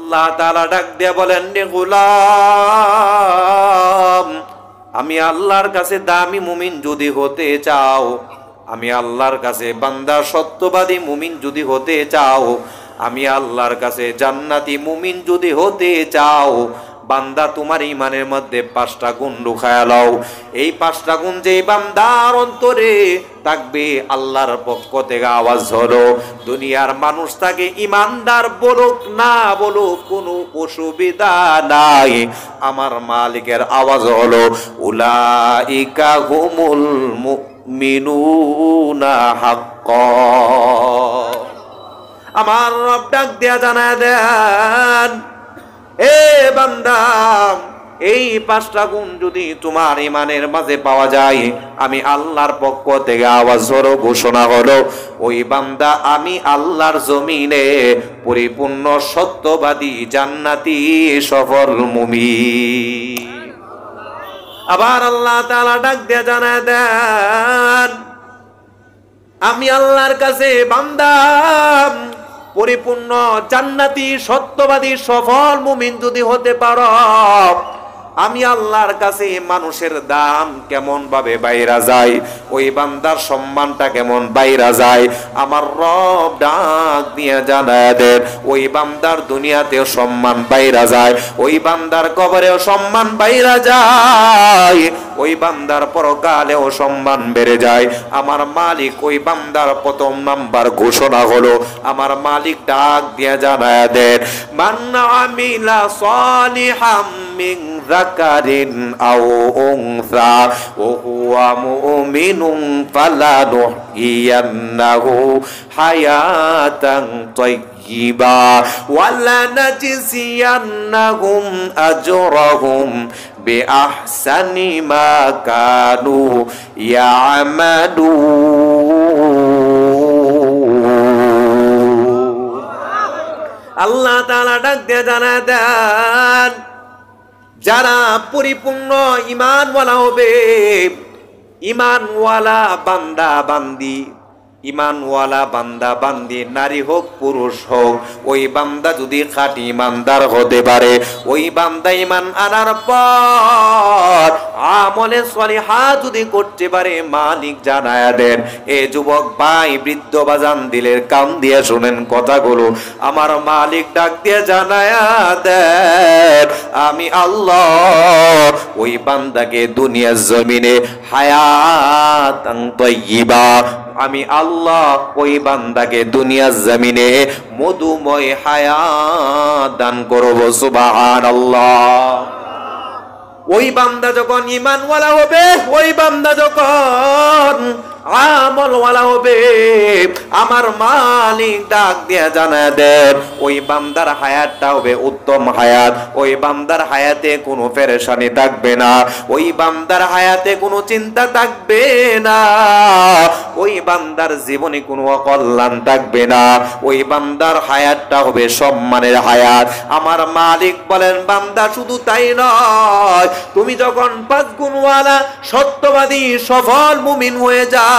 আল্লাহ তাআলা ডাক দিয়ে বলেন, রে গোলাম, আমি আল্লাহর কাছে দামি মুমিন যদি হতে চাও, আমি আল্লাহর কাছে বান্দা সত্যবাদী মুমিন যদি হতে চাও, আমি আল্লাহর কাছে জান্নাতি মুমিন যদি হতে চাও, বান্দা তোমার ইমানের মধ্যে 5টা গুণ ঢুকায়া লও। এই 5টা গুণ যেই বান্দার অন্তরে থাকবে, আল্লাহর পক্ষ থেকে আওয়াজ হলো, দুনিয়ার মানুষ তাকে ইমানদার বলুক না বলুক কোনো অসুবিধা নাই, আমার মালিকের আওয়াজ হলো, উলাইকা হুমুল মুমিনুনা হাক্কান। আমার রব ডাক দিয়া জানায় দেন, এ বান্দা, এই 5টা গুণ যদি তোমার ইমানের মাঝে পাওয়া যায়, আমি আল্লাহর পক্ষ থেকে আওয়াজ হলো, ঘোষণা হলো, ওই বান্দা আমি আল্লাহর জমিনে পরিপূর্ণ সত্যবাদী জান্নাতি সফল মুমিন। আবার আল্লাহ তাআলা ডাক দিয়ে জানায় দেন, আমি আল্লাহর কাছে বান্দা পরিপূর্ণ জান্নাতি সত্যবাদী সফল মুমিন যদি হতে পারো, আমি আল্লাহর কাছে মানুষের দাম কেমন ভাবে বাইরা যায়, ওই বান্দার সম্মানটা কেমন বাইরা যায়, আমার রব ডাক দিয়ে জানায় দেন, ওই বান্দার দুনিয়াতেও সম্মান বাইরা যায়, ওই বান্দার কবরেও সম্মান বাইরা যায়, ওই বান্দার পরকালেও সম্মান বেড়ে যায়। আমার মালিক ওই বান্দার প্রথম নাম্বার ঘোষণা হলো, আমার মালিক ডাক দিয়ে জানায় দেন, মান আমিলা সালিহাম মিন যাকারিন আও উনসা ওয়া হুয়া মুমিনুন ফালানুহইয়ান্নাহু হায়াতান তাইয়্যিবা ওয়া লানাজজিয়ান্নাহুম আজরাহুম বিআহসানি মা কানু ইয়ামালুন। আল্লাহ তাআলা ডাক দিয়ে জানায় দেন, যারা পরিপূর্ণ ঈমানওয়ালা হবে, ঈমানওয়ালা বান্দা বান্দি, ঈমানওয়ালা বান্দা বান্দি নারী হোক পুরুষ হোক, ওই বান্দা যদি খাঁটি ঈমানদার হতে পারে, ওই বান্দা ঈমান আনার পর আমলে সলিহা যদি করতে পারে, মালিক জানায়া দেন, এ যুবক ভাই, বৃদ্ধ বাজান, দিলের কান দিয়ে শুনেন কথাগুলো, আমার মালিক ডাক দিয়ে জানায়া দেন, আমি আল্লাহ ওই বান্দাকে দুনিয়ার জমিনে হায়াতান তাইয়্যিবা, আমি আল্লাহ ওই বান্দাকে দুনিয়ার জমিনে মধুময় হায়াত দান করব। সুবহানাল্লাহ। ওই বান্দা যখন ঈমানওয়ালা হবে, ওই বান্দা যখন আমলওয়ালা হবে, আমার মালিক ডাক দিয়ে জানায় দেন, ওই বান্দার হায়াতটা হবে উত্তম হায়াত, ওই বান্দার হায়াতে কোনো পেরেশানি থাকবে না, ওই বান্দার হায়াতে কোনো চিন্তা থাকবে না, ওই বান্দার জীবনে কোনো অকল্যাণ থাকবে না, ওই বান্দার হায়াতটা হবে সম্মানের হায়াত। আমার মালিক বলেন, বান্দা শুধু তাই নয়, তুমি যখন 5 গুণওয়ালা সত্যবাদী সফল মুমিন হয়ে যাও,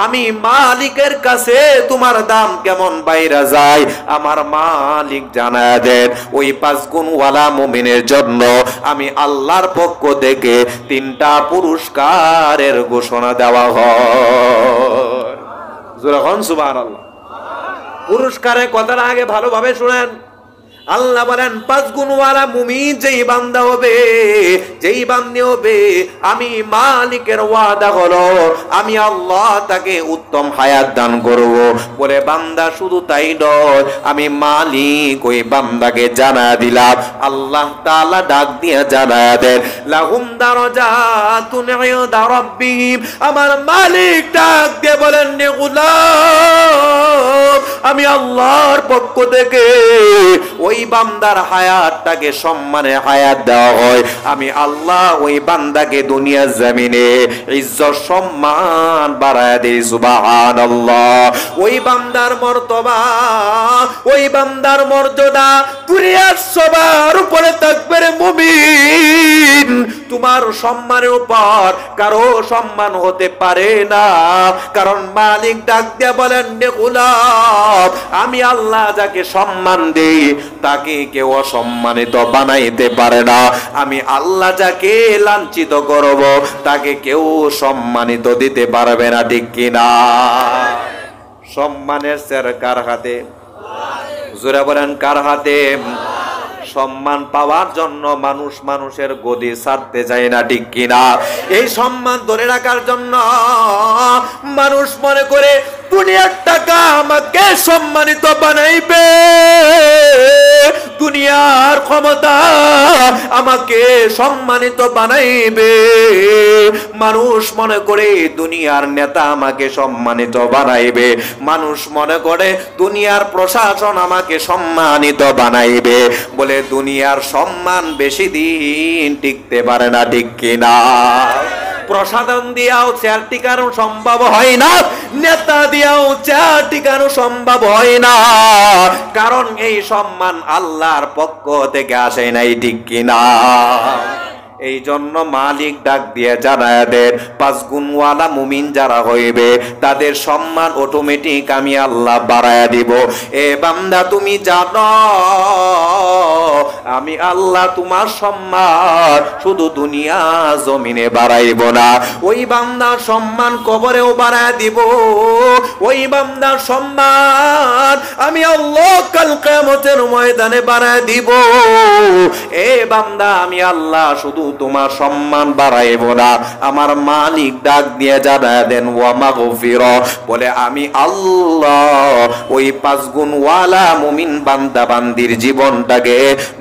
আমি মালিকের কাছে তোমার দাম কেমন বাইরা যায়, আমার মালিক জানায় দেন, ওই 5 গুণওয়ালা মুমিনের জন্য আমি আল্লাহর পক্ষ থেকে 3টা পুরস্কারের ঘোষণা দেওয়া হয়। যখন সুবহানাল্লাহ। পুরস্কারের কথাটা আগে ভালোভাবে শুনেন। আল্লাহ বলেন, 5 গুণওয়ালা মুমিন যেই বান্দা হবে, যেই বান্দি হবে, আমি মালিকের ওয়াদা হলো, আমি আল্লাহ তাকে উত্তম হায়াত দান করব। বলে বান্দা শুধু তাই নয়, আমি মালিক ওই বান্দাকে জানা দিলাম, আল্লাহ তাআলা ডাক দিয়ে জানায়া দেন, লাহুম দারাজাতুন ইনদা রাব্বিহিম, আমার মালিক ডাক দিয়ে বলেন, নে গোলাম, আমি আল্লাহর পক্ষ থেকে ওই বান্দার হায়াতটাকে সম্মানের হায়াত দেওয়া হয়, আমি আল্লাহ ওই বান্দাকে দুনিয়ার জমিনে ইজ্জত সম্মান বাড়ায় দেই। সুবহানাল্লাহ। ওই বান্দার মর্তবা, ওই বান্দার মর্যাদা দুনিয়ার সবার উপরে থাকবে রে মুমিন। তোমার সম্মানের উপর কারো সম্মান হতে পারে না। কারণ মালিক ডাক দিয়ে বলেন, গোলাম, আমি আল্লাহ যাকে সম্মান দেই তাকে কেউ অসম্মানিত বানাইতে পারে না। আমি আল্লাহ যাকে লাঞ্ছিত করব তাকে কেউ সম্মানিত দিতে পারবে না, ঠিক কিনা? সম্মানের চেয়ার কার হাতে? জোরে বলেন, কার হাতে? সম্মান পাওয়ার জন্য মানুষ মানুষের গদি ছাড়তে যায় না, ঠিক কিনা? এই সম্মান ধরে রাখার জন্য মানুষ মনে করে দুনিয়ার টাকা আমাকে সম্মানিত বানাইবে, দুনিয়ার ক্ষমতা আমাকে সম্মানিত বানাইবে। মানুষ মনে করে দুনিয়ার নেতা আমাকে সম্মানিত বানাইবে, মানুষ মনে করে দুনিয়ার প্রশাসন আমাকে সম্মানিত বানাইবে। বলে দুনিয়ার সম্মান বেশি দিন টিকতে পারে না, ঠিক কিনা? প্রসাধন দিয়াও চেয়ার টিকানো সম্ভব হয় না, নেতা দিয়াও চেয়ার টিকানো সম্ভব হয় না। কারণ এই সম্মান আল্লাহর পক্ষ থেকে আসে নাই, ঠিক কিনা? এই জন্য মালিক ডাক দিয়ে জানায় দেন, 5 গুণওয়ালা মুমিন যারা হইবে তাদের সম্মান অটোমেটিক আমি আল্লাহ বাড়ায়া দিব। এ বান্দা, তুমি জানো আমি আল্লাহ তোমার সম্মান শুধু দুনিয়া জমিনে বাড়াইব না, ওই বান্দার সম্মান কবরেও বাড়ায়া দিব। ওই বান্দার সম্মান আমি আল্লাহ কাল কিয়ামতের ময়দানে বাড়ায়া দিব। এ বান্দা, আমি আল্লাহ শুধু তোমার সম্মান বাড়াইব না, আমার মালিক ডাক দিয়ে জানায় দেন, ওয়া মাগফিরা, বলে আমি আল্লাহ ওই 5 গুণওয়ালা মুমিন বান্দা বান্দির জীবনটাকে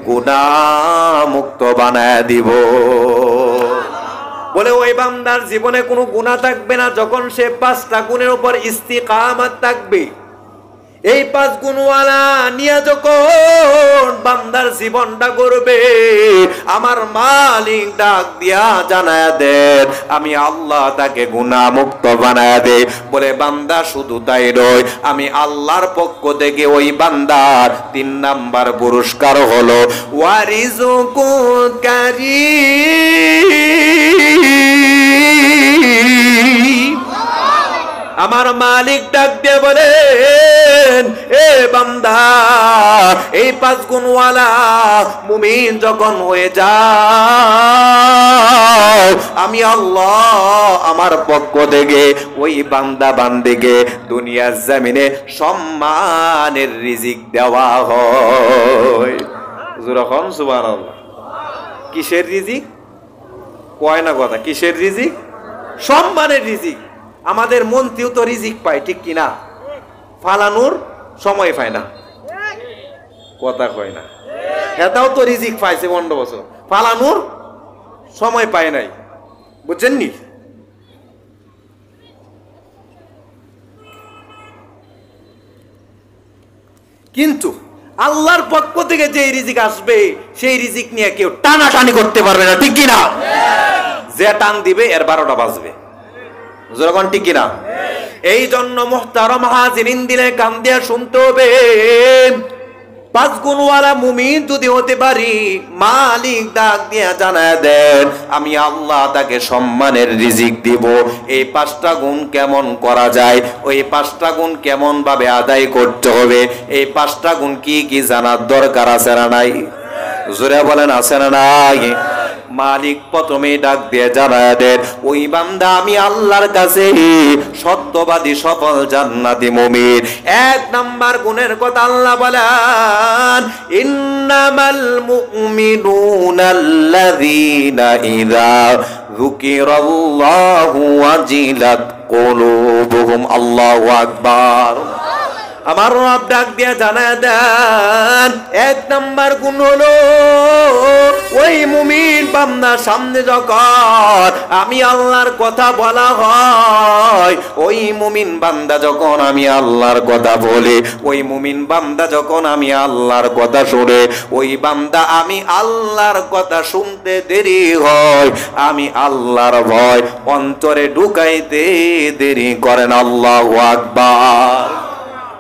গুনাহ মুক্ত বানায় দিব। বলে ওই বান্দার জীবনে কোনো গুনাহ থাকবে না যখন সে 5টা গুণের উপর ইস্তিকামাত থাকবে। এই 5 গুণওয়ালা নিয়ে যখন বান্দার জীবনটা করবে, আমার মালিক ডাক দিয়া জানায়া দেন, আমি আল্লাহ তাকে গুনাহ মুক্ত বানায়া দেই। বলে বান্দা শুধু তাই নয়, আমি আল্লাহর পক্ষ থেকে ওই বান্দার 3 নাম্বার পুরস্কার হলো ওয়ারিজুকু কারীম। আমার মালিক ডাক দিয়ে বলেন, এ বান্দা, এই 5 গুণওয়ালা মুমিন যখন হয়ে যাও, আমি আল্লাহ আমার পক্ষ থেকে ওই বান্দা বান্দিকে দুনিয়ার জমিনে সম্মানের রিজিক দেওয়া হয়। যখন সুবহানাল্লাহ। কিসের রিজিক? কয় না কথা, কিসের রিজিক? সম্মানের রিজিক। আমাদের মন্ত্রীও তো রিজিক পায়, ঠিক কিনা? ফালানোর সময় পায় না, কথা কয় না। হেতাও তো রিজিক পাইছে 15 বছর, ফালানোর সময় পায় নাই, বুঝছেন নি? কিন্তু আল্লাহর পক্ষ থেকে যে রিজিক আসবে সেই রিজিক নিয়ে কেউ টানাটানি করতে পারবে না, ঠিক কিনা? যে টান দিবে এর 12টা বাজবে, যখন, ঠিক কিনা? এই জন্য মুহতারাম হাজিরিন, দিলে কান দিয়ে শুনতে হবে, 5 গুণওয়ালা মুমিন যদি হতে পারি, মালিক ডাক দিয়ে জানায় দেন, আমি আল্লাহ তাকে সম্মানের রিজিক দিব। এই 5টা গুণ কেমন করা যায়, ওই 5টা গুণ কেমন ভাবে আদায় করতে হবে, এই 5টা গুণ কি কি জানার দরকার আছে না নাই? জোরে বলেন, আছে না নাই? মালিক প্রথমে ডাক দিয়ে জানায় দেন, ওই বান্দা আমি আল্লাহর কাছে সত্যবাদী সফল জান্নাতি মুমিন। 1 নাম্বার গুণের কথা আল্লাহ বলেন, ইন্নামাল মুমিনুনাল্লাযীনা ইযা যুকিরাল্লাহু ওয়াজিলাত কুলুবুহুম। আল্লাহু আকবার। আমার রব ডাক দিয়ে জানায় দেন, 1 নাম্বার গুণ হলো ওই মুমিন বান্দার সামনে যখন আমি আল্লাহর কথা বলা হয়, ওই মুমিন বান্দা যখন আমি আল্লাহর কথা বলে, ওই মুমিন বান্দা যখন আমি আল্লাহর কথা শুনে, ওই বান্দা আমি আল্লাহর কথা শুনতে দেরি হয়, আমি আল্লাহর ভয় অন্তরে ঢুকাইতে দেরি করেন। আল্লাহু আকবার।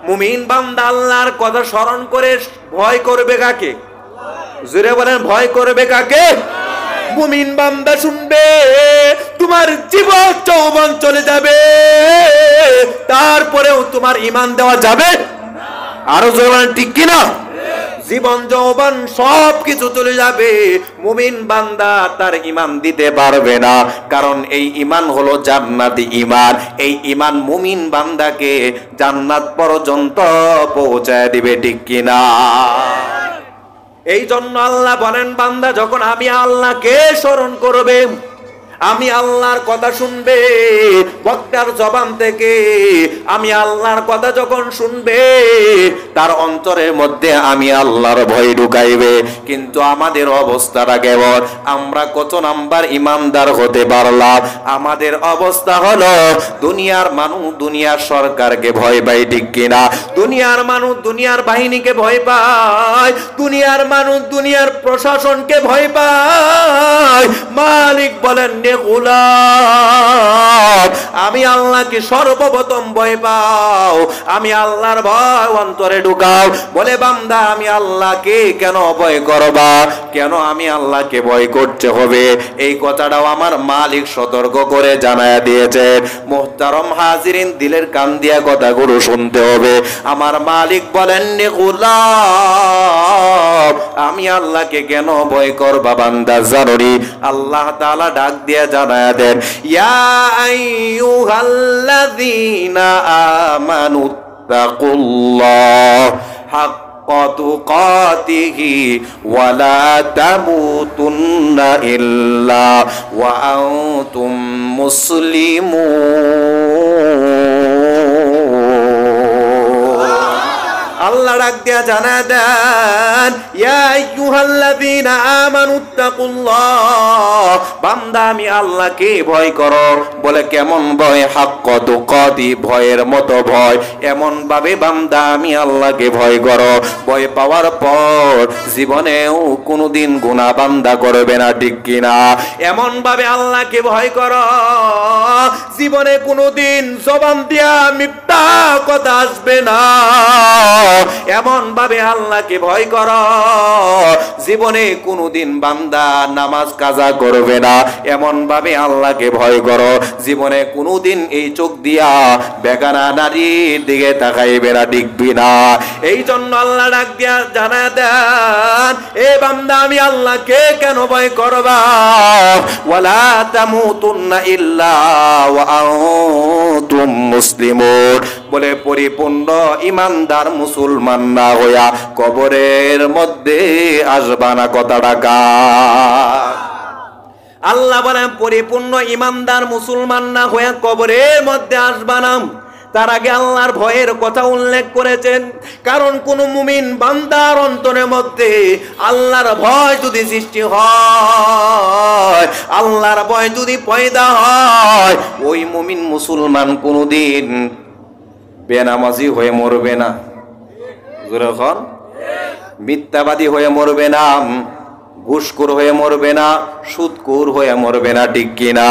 মুমিন বান্দা আল্লাহর কথা স্মরণ করে ভয় করবে কাকে? জোরে বলেন, ভয় করবে কাকে? মুমিন বান্দা শুনবে, তোমার জীবন যৌবন চলে যাবে, তারপরেও তোমার ঈমান দেওয়া যাবে? আরো জোরে ঠিক কিনা? জীবন যৌবন সব কিছু চলে যাবে, মুমিন বান্দা তার ঈমান দিতে পারবে না। কারণ এই ঈমান হলো জান্নাতি ঈমান। এই ঈমান মুমিন বান্দাকে জান্নাত পর্যন্ত পৌঁছায় দিবে, ঠিক কিনা? এই জন্য আল্লাহ বলেন, বান্দা যখন আমি আল্লাহকে স্মরণ করবে, আমি আল্লাহর কথা শুনবে, বক্তার জবান থেকে আমি আল্লাহর কথা যখন শুনবে, তার অন্তরের মধ্যে আমি আল্লাহর ভয় ঢুকাইবে। কিন্তু আমাদের অবস্থাটা কেমন? আমরা কত নাম্বার ইমানদার হতে পারলাম? আমাদের অবস্থা হলো, দুনিয়ার মানুষ দুনিয়ার সরকারকে ভয় পায়, ঠিক কিনা? দুনিয়ার মানুষ দুনিয়ার বাহিনীকে ভয় পায়, দুনিয়ার মানুষ দুনিয়ার প্রশাসনকে ভয় পায়। মালিক বলেন, আমি আল্লাহকে সর্বপ্রথম ভয় পাও, আমি আল্লাহর ভয় অন্তরে ঢুকাও। বলে, বান্দা আমি আল্লাহকে কেন ভয় করবা? কেন আমি আল্লাহকে ভয় করতে হবে? এই কথাটাও আমার মালিক সতর্ক করে জানায়া দিয়েছেন। মুহতারম হাজিরিন, দিলের কান দিয়া কথাগুলো শুনতে হবে। আমার মালিক বলেন, আমি আল্লাহকে কেন ভয় করবা বান্দা জানোনি? আল্লাহ তাআলা ডাক দিয়া জানায়া দেন, ইয়া আইয়ুহাল্লাযীনা আমানু তাকুল্লাহ হাক্কা তুকাতিহি ওয়া লা তামুতুন্না ইল্লা ওয়া আনতুম মুসলিমুন। আল্লাহ ডাক দিয়া জানা দেন, ইয়া আইয়ুহাল্লাযীনা আমানুত্তাকুল্লাহ, বান্দা আমি আল্লাহকে ভয় করো। বলে, কেমন ভয়? হাক্কা তুকাতি, ভয়ের মতো ভয়। এমন ভাবে বান্দা আমি আল্লাহকে ভয় করো, ভয় পাওয়ার পর জীবনেও কোনোদিন গুনাহ বান্দা করবে না, ঠিক কিনা? এমন ভাবে আল্লাহকে ভয় করো, জীবনে কোনোদিন জবান দিয়া মিথ্যা কথা আসবে না। এমন ভাবে আল্লাহকে ভয় করো, জীবনে কোনোদিন বান্দা নামাজ কাজা করবে না। এমন ভাবে আল্লাহকে ভয় করো, জীবনে কোনোদিন এই চোখ দিয়া বেগানা নারীর দিকে তাকাইবে না, দেখবি না। এই জন্য আল্লাহ ডাক দিয়া জানা দেন, এ বান্দা আমি আল্লাহকে কেন ভয় করবা? ওয়ালা তামুতুন্না ইল্লা ওয়া আনতুম মুসলিমুন। বলে, পরিপূর্ণ ইমানদার মুসলমান না হইয়া কবরের মধ্যে আসবা না। কথাটা কার? আল্লাহ বলেন, পরিপূর্ণ ইমানদার মুসলমান না হইয়া কবরের মধ্যে আসবা না। তার আগে আল্লাহর ভয়ের কথা উল্লেখ করেছেন। কারণ কোন মুমিন বান্দার অন্তরের মধ্যে আল্লাহর ভয় যদি সৃষ্টি হয়, আল্লাহর ভয় যদি পয়দা হয়, ওই মুমিন মুসলমান কোনদিন বেনামাজি হয়ে মরবে না, মিথ্যাবাদী হয়ে মরবে না, ঘুষখোর হয়ে মরবে না, সুদখোর হয়ে মরবে না, ঠিক কিনা?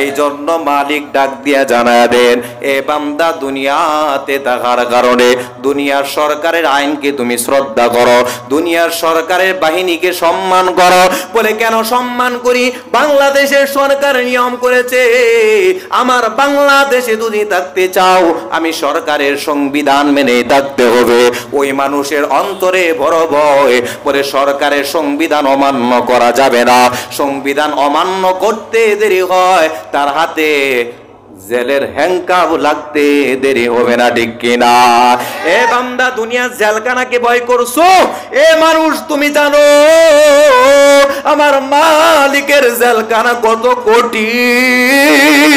এই জন্য মালিক ডাক দিয়া জানায়া দেন, এ বান্দা দুনিয়াতে থাকার কারণে দুনিয়ার সরকারের আইনকে তুমি শ্রদ্ধা করো, দুনিয়ার সরকারের বাহিনীকে সম্মান করো। বলে, কেন সম্মান করি? বাংলাদেশের সরকার নিয়ম করেছে, আমার বাংলাদেশে যদি থাকতে চাও আমি সরকারের সংবিধান মেনে থাকতে হবে। ওই মানুষের অন্তরে বড় ভয়, বলে সরকারের সংবিধান অমান্য করা যাবে না। সংবিধান অমান্য করতে দেরি হয়, তার হাতে জেলের হ্যাংকাব লাগতে দেরি হবে না, ঠিক কিনা? এ বান্দা, দুনিয়ার জেলখানাকে ভয় করছো? এ মানুষ, তুমি জানো আমার মালিকের জেলখানা কত কঠিন?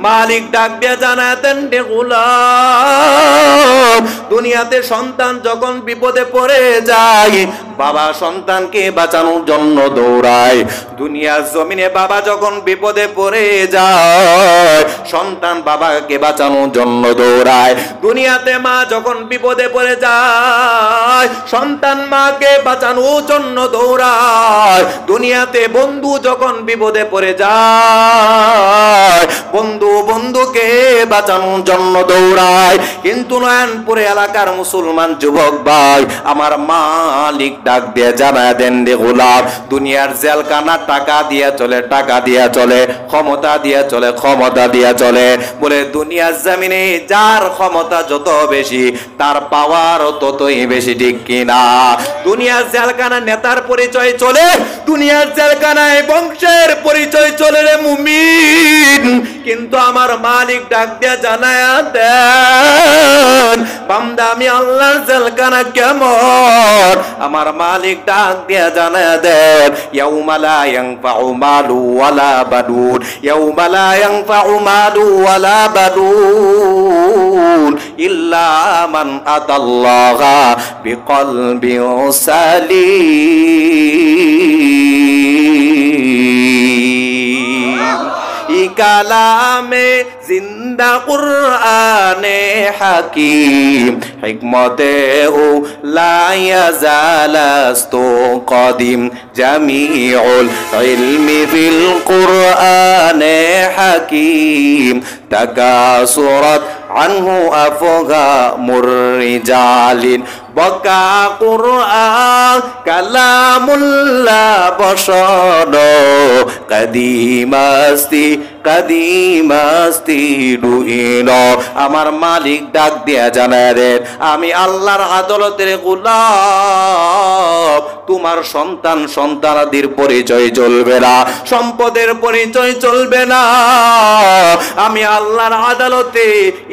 মালিক ডাক দিয়ে জানাতেন, গোলাম, দুনিয়াতে সন্তান যখন বিপদে পড়ে যায়, বাবা সন্তানকে বাঁচানোর জন্য দৌড়ায়। দুনিয়ার জমিনে বাবা যখন বিপদে পড়ে যায়, সন্তান বাবাকে বাঁচানোর জন্য দৌড়ায়। দুনিয়াতে মা যখন বিপদে পড়ে যায়, সন্তান মাকে বাঁচানোর জন্য দৌড়ায়। দুনিয়াতে বন্ধু যখন বিপদে পড়ে যায়, বন্ধু বন্ধুকে বাঁচানোর জন্য দৌড়ায়। কিন্তু নয়নপুরে এলাকার মুসলমান যুবক ভাই, আমার মালিক ডাক দিয়ে জানায় দেন রে গোলাম, দুনিয়ার জেলখানা টাকা দিয়ে চলে, টাকা দিয়ে চলে, ক্ষমতা দিয়ে চলে, ক্ষমতা দিয়ে চলে। বলে দুনিয়ার জমিনে যার ক্ষমতা যত বেশি তার পাওয়ার ততই বেশি, ঠিক কিনা? দুনিয়ার জেলখানা নেতার পরিচয় চলে, দুনিয়ার জেলখানায় বংশের পরিচয় চলে রে মুমিন। কিন্তু আমার মালিক ডাক দিয়ে জানায় দেন বান্দা আমি আল্লাহর জেলখানা কেমন। আমার মালিক ডাক দিয়ে জানায় দেন ইয়াউমা লা ইয়ানফাউ মালু ওয়ালা বানুন, ইয়াউমা লা ইয়ানফাউ মালু ওয়ালা বানুন ইল্লা মান আতাল্লাহা বিকলবিন সালিম। কালামে জিন্দা কুরআনে হাকিম হিকমতে ও লা ইয়াজালাস্তু কদিম জামিউল ইলমি ফিল কুরআনে হাকিম তাকাসুরাত আনহু আফগামুর রিজালিন বকা কুরআন কালামুল্লাহ বসন কদিমাস্তি কদিমাস্তি দুইন। আমার মালিক ডাক দিয়া জানায় রে আমি আল্লাহর আদালতের গোলাম, তোমার সন্তান সন্তানাদির পরিচয় চলবে না, সম্পদের পরিচয় চলবে না। আমি আল্লাহর আদালতে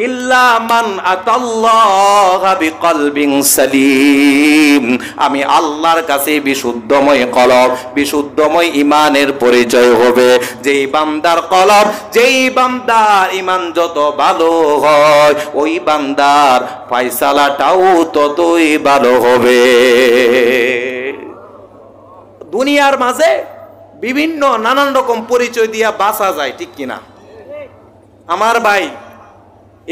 ইল্লা মান আতাল্লাহা বিকলবিন সালিম, আমি আল্লাহর কাছে বিশুদ্ধময় কলব, বিশুদ্ধময় ঈমানের পরিচয় হবে। যেই বান্দার কলব, যেই বান্দার ঈমান যত ভালো হয় ওই বান্দার ফয়সালাটাও ততই ভালো হবে। দুনিয়ার মাঝে বিভিন্ন নানান রকম পরিচয় দিয়া বাঁচা যায়, ঠিক কিনা? আমার ভাই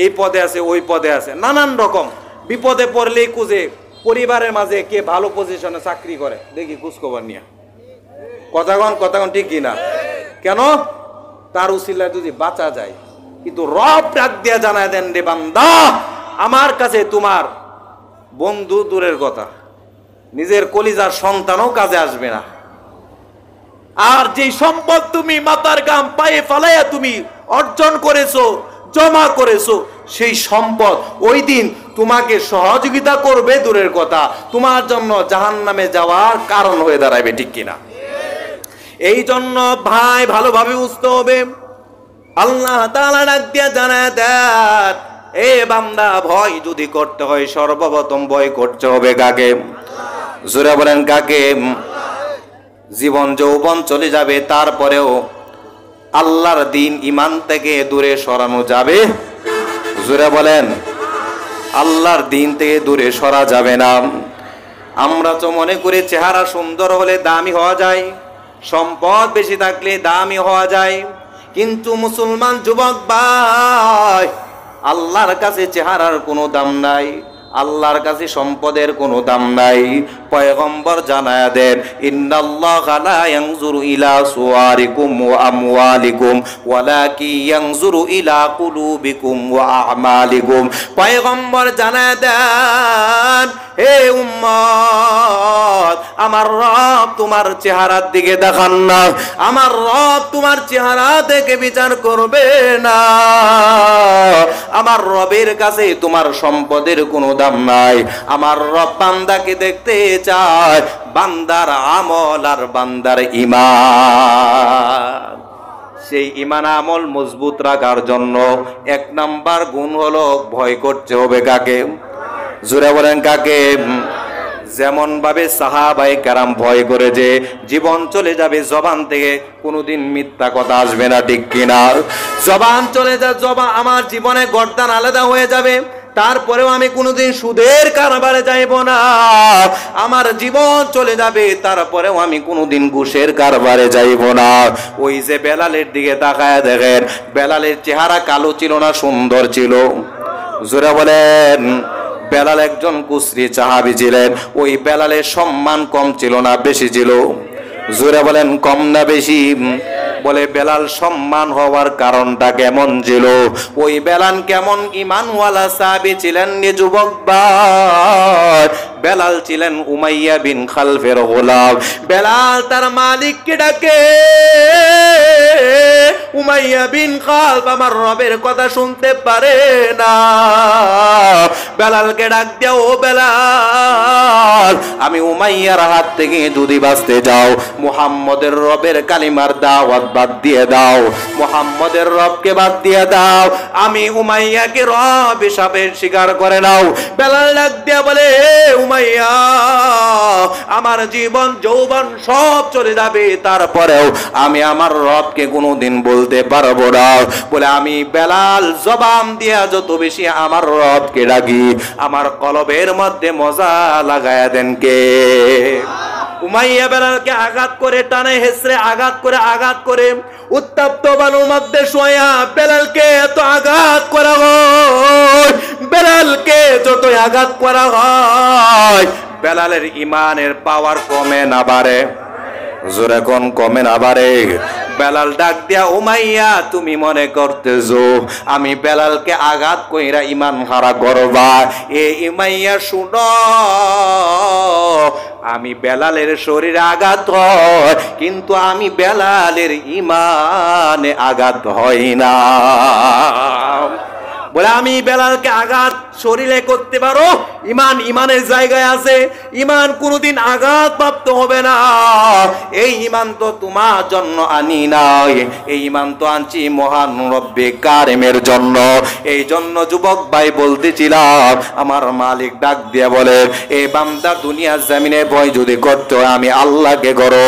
এই পদে আছে, ওই পদে আছে, নানান রকম বিপদে পড়লেই খুঁজে পরিবারের মাঝে কে ভালো পজিশনে চাকরি করে দেখি খোঁজখবর নিয়ে। কথাগণ কথাগণ ঠিক কিনা? কেন? তার উসিলায় যদি বাঁচা যায়। কিন্তু রব ডাক দিয়া জানায় দেন রে বান্দা আমার কাছে তোমার বন্ধু দূরের কথা, নিজের কলিজার সন্তানও কাজে আসবে না। আর যে সম্পদ তুমি মাথার ঘাম পায়ে ফালাইয়া তুমি অর্জন করেছো, জমা করেছো, সেই সম্পদ ওই দিন তোমাকে সহযোগিতা করবে দূরের কথা, তোমার জন্য জাহান্নামে যাওয়ার কারণ হয়ে দাঁড়াবে, ঠিক কিনা? এই জন্য ভাই ভালোভাবে বুঝতে হবে। আল্লাহ তাআলা ডাক দিয়া জানায় দেন এ বান্দা ভয় যদি করতে হয় সর্বপ্রথম ভয় করতে হবে কাকে? জোরে বলেন কাকে? জীবন যৌবন চলে যাবে, তারপরেও আল্লাহর দিন ঈমান থেকে দূরে সরানো যাবে? জোরে বলেন আল্লাহর দিন থেকে দূরে সরা যাবে না। আমরা তো মনে করি চেহারা সুন্দর হলে দামি হওয়া যায়, সম্পদ বেশি থাকলে দামি হওয়া যায়। কিন্তু মুসলমান যুবক ভাই, আল্লাহর কাছে চেহারার কোনো দাম নাই, আল্লাহর কাছে সম্পদের কোনো দাম নাই। পয়গম্বর জানায়া দেন ইন্নাল্লাহা লা ইয়ানজুরু ইলা সুওয়ারিকুম ওয়া আমওয়ালিকুম ওয়ালাকি ইয়ানজুরু ইলা কুলুবিকুম ওয়া আমালিকুম। পয়গম্বর জানায়া দেন হে উম্মত, আমার রব তোমার চেহারার দিকে দেখান না, আমার রব তোমার চেহারা দেখে বিচার করবে না। আমার রবের কাছে তোমার সম্পদের কোনো দাম নাই। আমার রব বান্দাকে দেখতে চায় বান্দার আমল আর বান্দার ঈমান। সেই ঈমান আমল মজবুত রাখার জন্য এক নাম্বার গুণ হলো ভয় করতে হবে কাকে? জোরে বলেন কাকে? যেমন ভাবে সাহাবায়ে কেরাম ভয় করে যে জীবন চলে যাবে, জবান থেকে কোনোদিন মিথ্যা কথা আসবে না, ঠিক কিনা? জবান চলে যা, জবান আমার জীবনে গর্দান আলাদা হয়ে যাবে, তারপরেও আমি কোনোদিন সুদের কারবারে যাইব না। আমার জীবন চলে যাবে, তারপরেও আমি কোনোদিন ঘুষের কারবারে যাইব না। ওই যে বেলালের দিকে তাকায় দেখেন, বেলালের চেহারা কালো ছিল না সুন্দর ছিল? জোরে বলেন বেলাল একজন কুসরি সাহাবী ছিলেন। ওই বেলালের সম্মান কম ছিল না বেশি ছিল? জোরে বলেন কম না বেশি? বলে বেলাল সম্মান হওয়ার কারণটা কেমন ছিল? ওই বেলাল কেমন ঈমানওয়ালা সাহাবী ছিলেন রে যুবক ভাই? বেলাল ছিলেন উমাইয়া বিন খালফের গোলাম। বেলাল তার মালিককে ডাকে, উমাইয়া বিন খালফ আমার রবের কথা শুনতে পারে না। বেলালকে ডাক দাও, ও বেলাল, আমি উমাইয়ার হাত থেকে যদি বাঁচতে যাও, মুহাম্মদের রবের কালিমার দাওয়াত বাদ দিয়ে দাও, মুহাম্মদের রবকে বাদ দিয়ে দাও, আমি উমাইয়াকে রব হিসাবে স্বীকার করে নাও। বেলাল ডাক দিয়া বলে, উমাইয়া, আমার জীবন যৌবন সব চলে যাবে, তারপরেও আমি আমার রবকে কোনোদিন বলতে পারবো না। বলে আমি বেলাল জবান দিয়া যত বেশি আমার রবকে ডাকি, আমার কলবের মধ্যে মজা লাগায়া দেন কে? উমাইয়া বেলালকে আঘাত করে, টানে হেসরে আঘাত করে উত্তপ্ত বালুর মধ্যে শোয়া বেলালকে এত আঘাত করা হয়, বেলালকে যতই আঘাত করা হয়, বেলালের ইমানের পাওয়ার কমে না বাড়ে? জোরে কোন কমে না বাড়ে? বেলাল ডাক দিয়া, উমাইয়া, তুমি মনে করতেছো আমি বেলালকে আঘাত কইরা ইমান হারা করবা? এ উমাইয়া শুনো, আমি বেলালের শরীরে আঘাত হয়, কিন্তু আমি বেলালের ইমানে আঘাত হয় না। বলে আমি বেলালকে আঘাত শরীরে করতে পারো, ইমানের জায়গায় আছে, ইমান কোনোদিন আঘাত প্রাপ্ত হবে না। এই ইমান তো তোমার জন্য আনি নাই, এই ইমান তো আনছি মহান রব্বে কারিমের জন্য। এই জন্য যুবক ভাই বলতেছিলাম, আমার মালিক ডাক দিয়ে বলে, এই বান্দা দুনিয়ার জমিনে ভয় যদি করতে হয় আমি আল্লাহকে করো,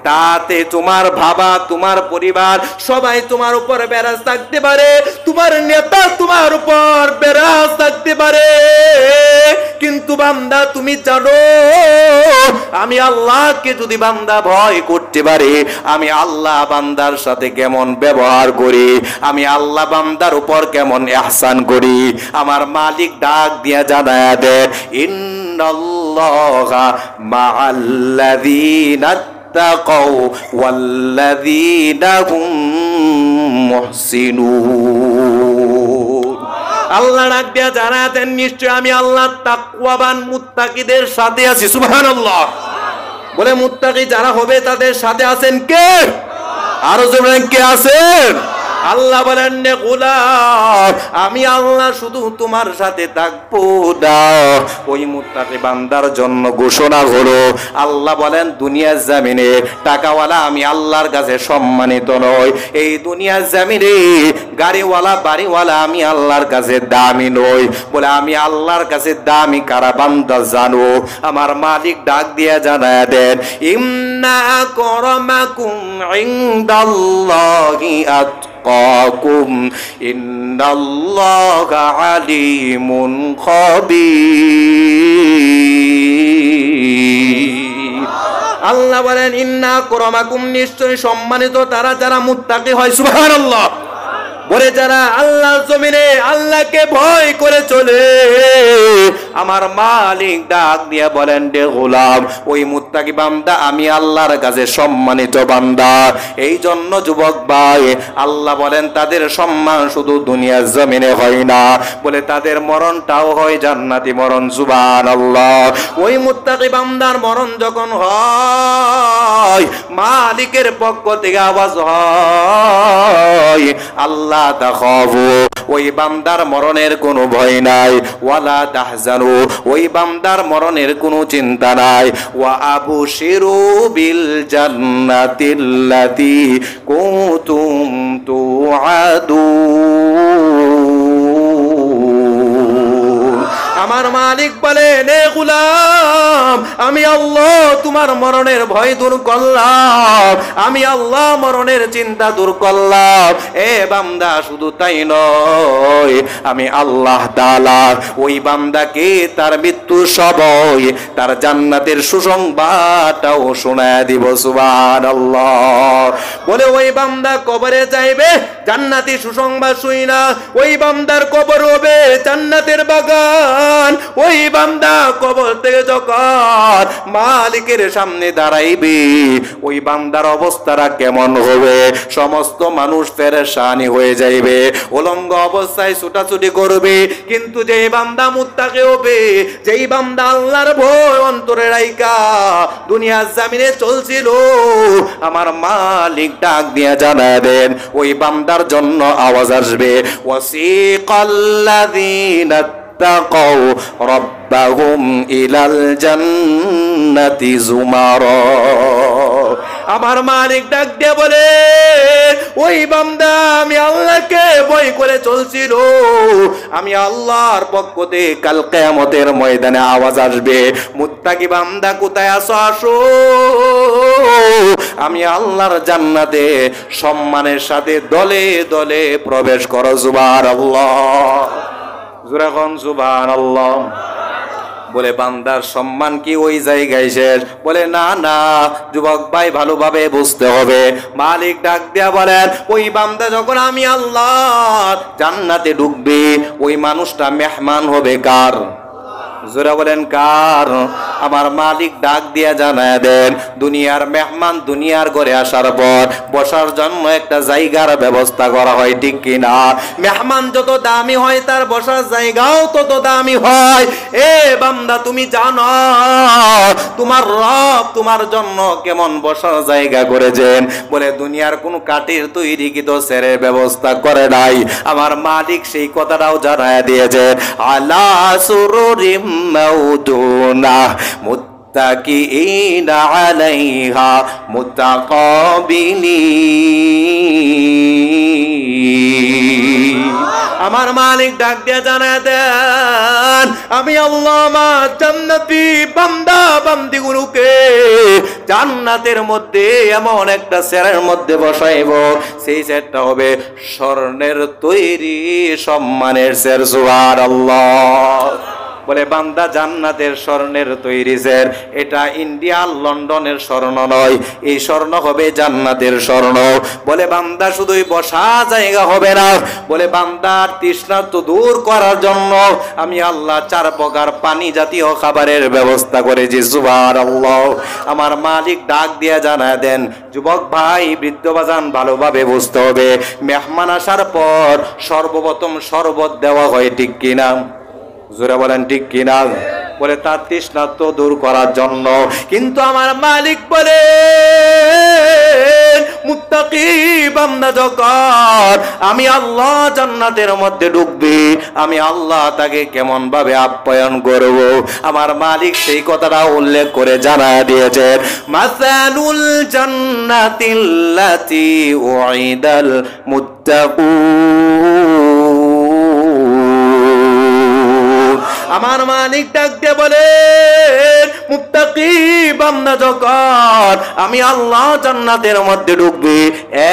তাতে তোমার বাবা, তোমার পরিবার সবাই তোমার উপর বেরাজ থাকতে পারে, তোমার নেতা তোমার উপর বেরাজ থাকতে পারে, কিন্তু বান্দা তুমি জানো আমি আল্লাহকে যদি বান্দা ভয় করতে পারে, আমি আল্লাহ বান্দার সাথে কেমন ব্যবহার করি, আমি আল্লাহ বান্দার উপর কেমন ইহসান করি। আমার মালিক ডাক দিয়া জানায়া দেয়, ইন্নাল্লাহা মাআল্লাযীনা তাকাউ ওয়াল্লাযীনা হুম মুহসিনুন। আল্লাহ ডাক দিয়া জানাতেন, নিশ্চয় আমি আল্লাহ তাকওয়াবান মুত্তাকিদের সাথে আছি। সুবহানাল্লাহ। বলে মুত্তাকি যারা হবে তাদের সাথে আছেন কে? আরো জোরে কে আছেন? আল্লাহ বলেন, নে গোলাম, আমি আল্লাহ শুধু তোমার সাথে থাকবো না। ওই মুত্তাকি বান্দার জন্য ঘোষণা হলো, আল্লাহ বলেন দুনিয়ার জমিনে টাকাওয়ালা আমি আল্লাহর কাছে সম্মানিত নয়, এই দুনিয়ার জমিনে গাড়িওয়ালা বাড়িওয়ালা আমি আল্লাহর কাছে দামি নই। বলে আমি আল্লাহর কাছে দামি কারা বান্দা জানো? আমার মালিক ডাক দিয়া জানায় দেন, ইন্না আকরামাকুম ইনদাল্লাহি আতকাকুম ইন্নাল্লাহা আলিমুন খাবীর। আল্লাহ বলেন, ইন্না আকরামাকুম, নিশ্চয় সম্মানিত তারা যারা মুত্তাকি হয়। সুবহানাল্লাহ। বলে যারা আল্লাহ জমিনে আল্লাহকে ভয় করে চলে, আমার মালিক ডাক দিয়া বলেন, রে গোলাম, ওই মুত্তাকি বান্দা আমি আল্লাহর কাছে সম্মানিত বান্দা। এই জন্য যুবক ভাই, আল্লাহ বলেন তাদের সম্মান শুধু দুনিয়ার জমিনে হয় না, বলে তাদের মরণটাও হয় জান্নাতি মরণ। সুবহানাল্লাহ। ওই মুত্তাকি বান্দার মরণ যখন হয়, মালিকের পক্ষ থেকে আওয়াজ হয়, আল্লাহ তাখাফু, ওই বান্দার মরণের কোনো ভয় নাই, ওয়ালা তাহজানু, ওই বান্দার মরণের কোনো চিন্তা নাই, ওয়া আবশিরু বিল জান্নাতিল্লাতী কুনতুম তুআদুন। আমার মালিক বলেন, এ গোলাম, আমি আল্লাহ তোমার মরণের ভয় দূর করলাম, আমি আল্লাহ মরণের চিন্তা দূর করলাম। এ বান্দা, শুধু তাই নয়, আমি আল্লাহ তাআলা ওই বান্দাকে তার মৃত্যুর সময় তার জান্নাতের সুসংবাদটাও শোনায় দিব। সুবহানাল্লাহ। বলে ওই বান্দা কবরে যাইবে, জান্নাতি সুসংবাদ শুই না, ওই বান্দার কবর হবে জান্নাতের বাগান। মুসলমান, ওই বান্দা কবর থেকে যখন মালিকের সামনে দাঁড়াইবে, ওই বান্দার অবস্থাটা কেমন হবে? সমস্ত মানুষ পেরেশানি হয়ে যাইবে, উলঙ্গ অবস্থায় ছুটাছুটি করবে। কিন্তু যেই বান্দা মুত্তাকি হবে, যেই বান্দা আল্লাহর ভয় অন্তরে রাইখা দুনিয়ার জমিনে চলছিল, আমার মালিক ডাক দিয়া জানায় দেন, ওই বান্দার জন্য আওয়াজ আসবে, ওয়াসিকাল্লাযীনা তাকাউ রাব্বাহুম ইলাল জান্নাতি যুমারা। আমার মালিক ডাক দিয়ে বলে, ওই বান্দা আমি আল্লাহকে ভয় করে চলছিল, আমি আল্লাহর পক্ষ থেকে কাল কিয়ামতের ময়দানে আওয়াজ আসবে, মুত্তাকি বান্দা কোথায় আছো? আসো, আমি আল্লাহর জান্নাতে সম্মানের সাথে দলে দলে প্রবেশ করো। সুবহানাল্লাহ, জোরে কোন সুবহানাল্লাহ। বলে বান্দার সম্মান কি ওই জায়গায় শেষ? বলে না না যুবক ভাই, ভালোভাবে বুঝতে হবে। মালিক ডাক দিয়া বলেন, ওই বান্দা যখন আমি আল্লাহ জান্নাতে ঢুকবে, ওই মানুষটা মেহমান হবে কার? জোরা বলেন কার? আমার মালিক ডাক দিয়া জানায় দেন, দুনিয়ার মেহমান দুনিয়ার ঘরে আসার পর বসার জন্য একটা জায়গার ব্যবস্থা করা হয়, ঠিক কিনা? মেহমান যত দামি হয় তার বসার জায়গাও তত দামি হয়। এ বান্দা, তুমি জানো তোমার রব তোমার জন্য কেমন বসার জায়গা করেছেন? বলে দুনিয়ার কোন কাঠের তৈরি কিন্তু সেরের ব্যবস্থা করে নাই। আমার মালিক সেই কথাটাও জানায় দিয়েছেন, আলা সুরুরিম মাউদুনা মুত্তাকিইনা আলাইহা মুতাকাবিলিন। আমার মালিক ডাক দিয়ে জানায় দেন, আমি আল্লাহ আমার জান্নাতি বান্দা বান্দিগুলোকে জান্নাতের মধ্যে এমন একটা চেয়ারের মধ্যে বসাইব, সেই চেয়ারটা হবে স্বর্ণের তৈরি সম্মানের চেয়ার। সুবহানাল্লাহ। বলে বান্দা জান্নাতের স্বর্ণের তৈরি চেয়ার, এটা ইন্ডিয়া লন্ডনের স্বর্ণ নয়, এই স্বর্ণ হবে জান্নাতের স্বর্ণ। বলে বান্দা শুধুই বসা জায়গা হবে না, বলে বান্দার তৃষ্ণা তো দূর করার জন্য আমি আল্লাহ 4 প্রকার পানি জাতীয় খাবারের ব্যবস্থা করেছি। সুবহানাল্লাহ। আমার মালিক ডাক দিয়া জানায় দেন, যুবক ভাই, বৃদ্ধ বাজান, ভালোভাবে বুঝতে হবে, মেহমান আসার পর সর্বপ্রথম শরবত দেওয়া হয়, ঠিক কিনা? জোরে বলেন ঠিক কিনা? বলে তার তৃষ্ণা তো দূর করার জন্য। কিন্তু আমার মালিক বলে, মুত্তাকি বান্দা যখন আমি আল্লাহ জান্নাতের মধ্যে ঢুকবে, আমি আল্লাহ তাকে কেমন ভাবে আপ্যায়ন করব, আমার মালিক সেই কথাটা উল্লেখ করে জানায় দিয়েছেন, মাসালুল জান্নাতিল্লাতী উইদাল মুত্তাকুন। আমার মালিক ডাক দিয়ে বলে, মুত্তাকি বান্দা যখন আমি আল্লাহ জান্নাতের মধ্যে ঢুকবে,